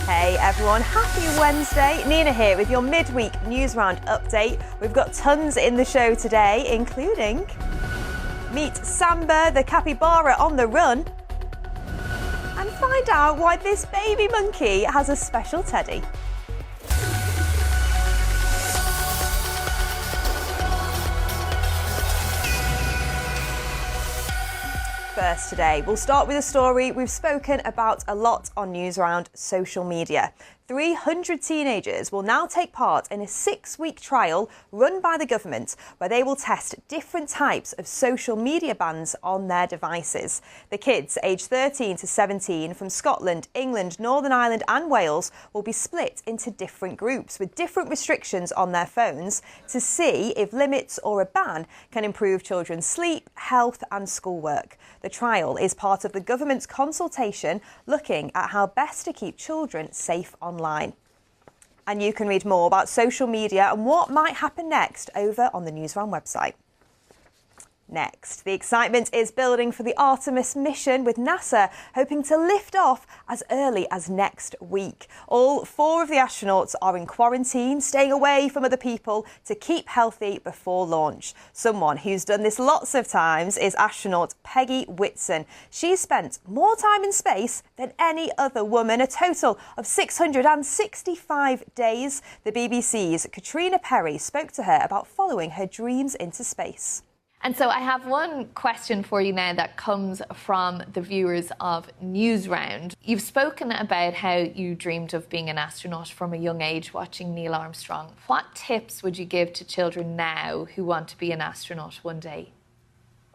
Hey everyone, happy Wednesday. Nina here with your midweek news round update. We've got tons in the show today, including meet Samba, the capybara on the run, and find out why this baby monkey has a special teddy. First today, we'll start with a story we've spoken about a lot on Newsround: social media. 300 teenagers will now take part in a 6-week trial run by the government where they will test different types of social media bans on their devices. The kids aged 13 to 17 from Scotland, England, Northern Ireland and Wales will be split into different groups with different restrictions on their phones to see if limits or a ban can improve children's sleep, health and schoolwork. The trial is part of the government's consultation looking at how best to keep children safe online. And you can read more about social media and what might happen next over on the Newsround website. Next, the excitement is building for the Artemis mission, with NASA hoping to lift off as early as next week. All 4 of the astronauts are in quarantine, staying away from other people to keep healthy before launch. Someone who's done this lots of times is astronaut Peggy Whitson. She's spent more time in space than any other woman, a total of 665 days. The BBC's Katrina Perry spoke to her about following her dreams into space. And so I have one question for you now that comes from the viewers of Newsround. You've spoken about how you dreamed of being an astronaut from a young age, watching Neil Armstrong. What tips would you give to children now who want to be an astronaut one day?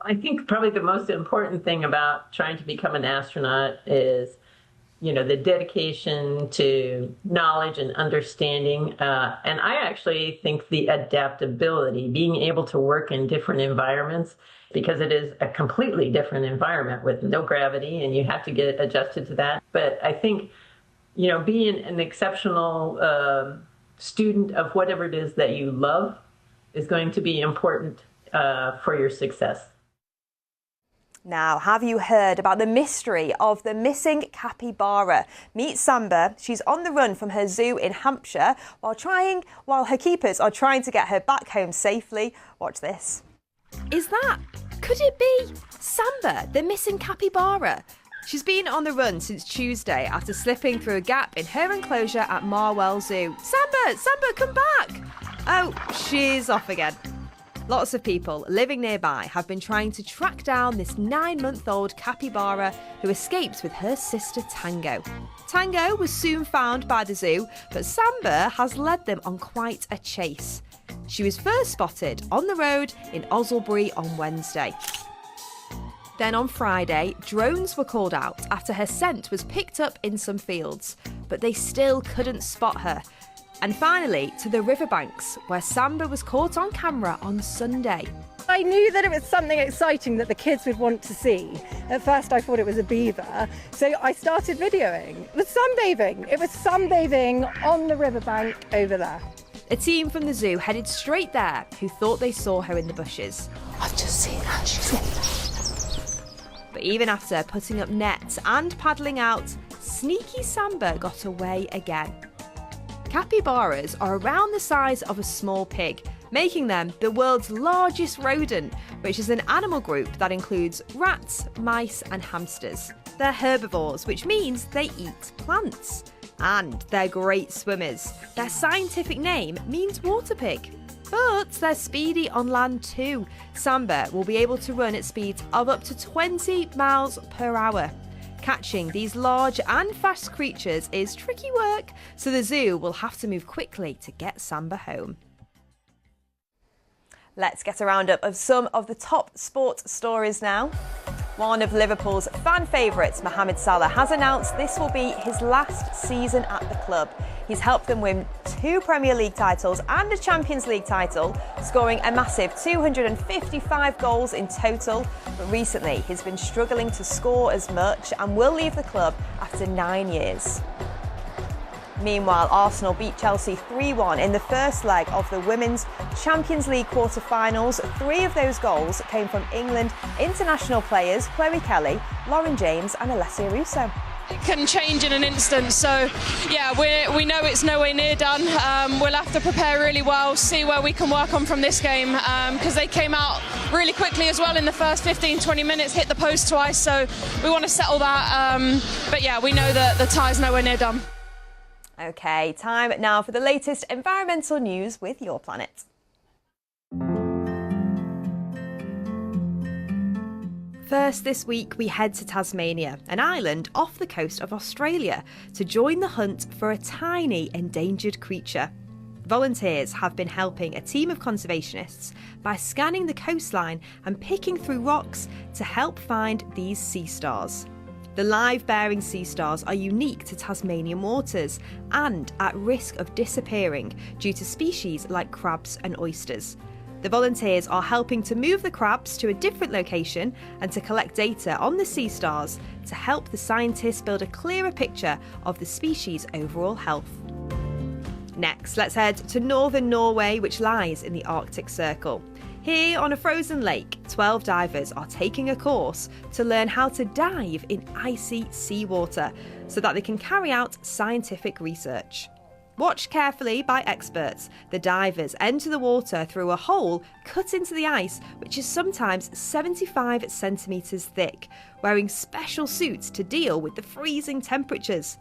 I think probably the most important thing about trying to become an astronaut is, the dedication to knowledge and understanding. And I actually think the adaptability, being able to work in different environments, because it is a completely different environment with no gravity and you have to get adjusted to that. But I think, being an exceptional student of whatever it is that you love is going to be important for your success. Now, have you heard about the mystery of the missing capybara? Meet Samba. She's on the run from her zoo in Hampshire while her keepers are trying to get her back home safely. Watch this. Could it be Samba, the missing capybara? She's been on the run since Tuesday after slipping through a gap in her enclosure at Marwell Zoo. Samba, come back! Oh, she's off again. Lots of people living nearby have been trying to track down this 9-month-old capybara who escaped with her sister Tango. Tango was soon found by the zoo, but Samba has led them on quite a chase. She was first spotted on the road in Osselbury on Wednesday. Then on Friday, drones were called out after her scent was picked up in some fields, but they still couldn't spot her. And finally, to the riverbanks, where Samba was caught on camera on Sunday. I knew that it was something exciting that the kids would want to see. At first I thought it was a beaver, so I started videoing. It was sunbathing. It was sunbathing on the riverbank over there. A team from the zoo headed straight there who thought they saw her in the bushes. I've just seen her, she's in there. But even after putting up nets and paddling out, sneaky Samba got away again. Capybaras are around the size of a small pig, making them the world's largest rodent, which is an animal group that includes rats, mice and hamsters. They're herbivores, which means they eat plants. And they're great swimmers. Their scientific name means water pig. But they're speedy on land too. Samba will be able to run at speeds of up to 20 miles per hour. Catching these large and fast creatures is tricky work, so the zoo will have to move quickly to get Samba home. Let's get a roundup of some of the top sports stories now. One of Liverpool's fan favourites, Mohamed Salah, has announced this will be his last season at the club. He's helped them win 2 Premier League titles and a Champions League title, scoring a massive 255 goals in total. But recently, he's been struggling to score as much and will leave the club after 9 years. Meanwhile, Arsenal beat Chelsea 3-1 in the first leg of the Women's Champions League quarter-finals. 3 of those goals came from England international players Chloe Kelly, Lauren James and Alessia Russo. can change in an instant. So yeah, we know it's nowhere near done. We'll have to prepare really well, see where we can work on from this game, because they came out really quickly as well in the first 15-20 minutes, hit the post twice, so we want to settle that. But yeah, we know that the tie's nowhere near done. OK, time now for the latest environmental news with Your Planet. First this week, we head to Tasmania, an island off the coast of Australia, to join the hunt for a tiny endangered creature. Volunteers have been helping a team of conservationists by scanning the coastline and picking through rocks to help find these sea stars. The live-bearing sea stars are unique to Tasmanian waters and at risk of disappearing due to species like crabs and oysters. The volunteers are helping to move the crabs to a different location and to collect data on the sea stars to help the scientists build a clearer picture of the species' overall health. Next, let's head to northern Norway, which lies in the Arctic Circle. Here on a frozen lake, 12 divers are taking a course to learn how to dive in icy seawater so that they can carry out scientific research. Watched carefully by experts, the divers enter the water through a hole cut into the ice, which is sometimes 75 centimetres thick, wearing special suits to deal with the freezing temperatures.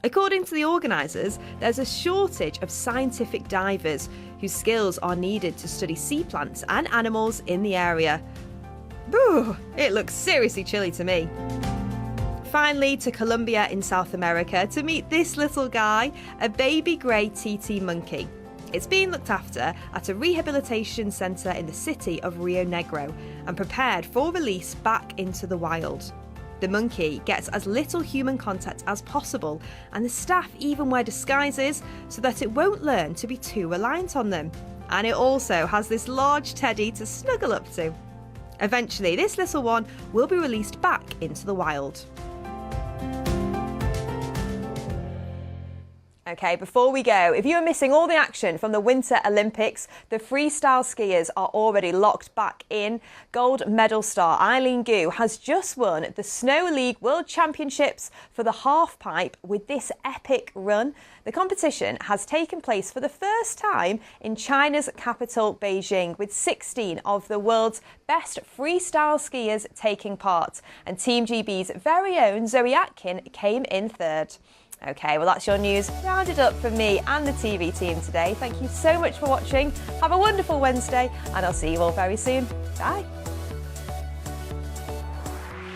According to the organisers, there's a shortage of scientific divers whose skills are needed to study sea plants and animals in the area. Boo! It looks seriously chilly to me. Finally, to Colombia in South America to meet this little guy, a baby grey TT monkey. It's being looked after at a rehabilitation centre in the city of Rio Negro and prepared for release back into the wild. The monkey gets as little human contact as possible, and the staff even wear disguises so that it won't learn to be too reliant on them. And it also has this large teddy to snuggle up to. Eventually, this little one will be released back into the wild. OK, before we go, if you are missing all the action from the Winter Olympics, the freestyle skiers are already locked back in. Gold medal star Eileen Gu has just won the Snow League World Championships for the halfpipe with this epic run. The competition has taken place for the first time in China's capital, Beijing, with 16 of the world's best freestyle skiers taking part. And Team GB's very own Zoe Atkin came in third. OK, well, that's your news rounded up from me and the TV team today. Thank you so much for watching. Have a wonderful Wednesday, and I'll see you all very soon. Bye.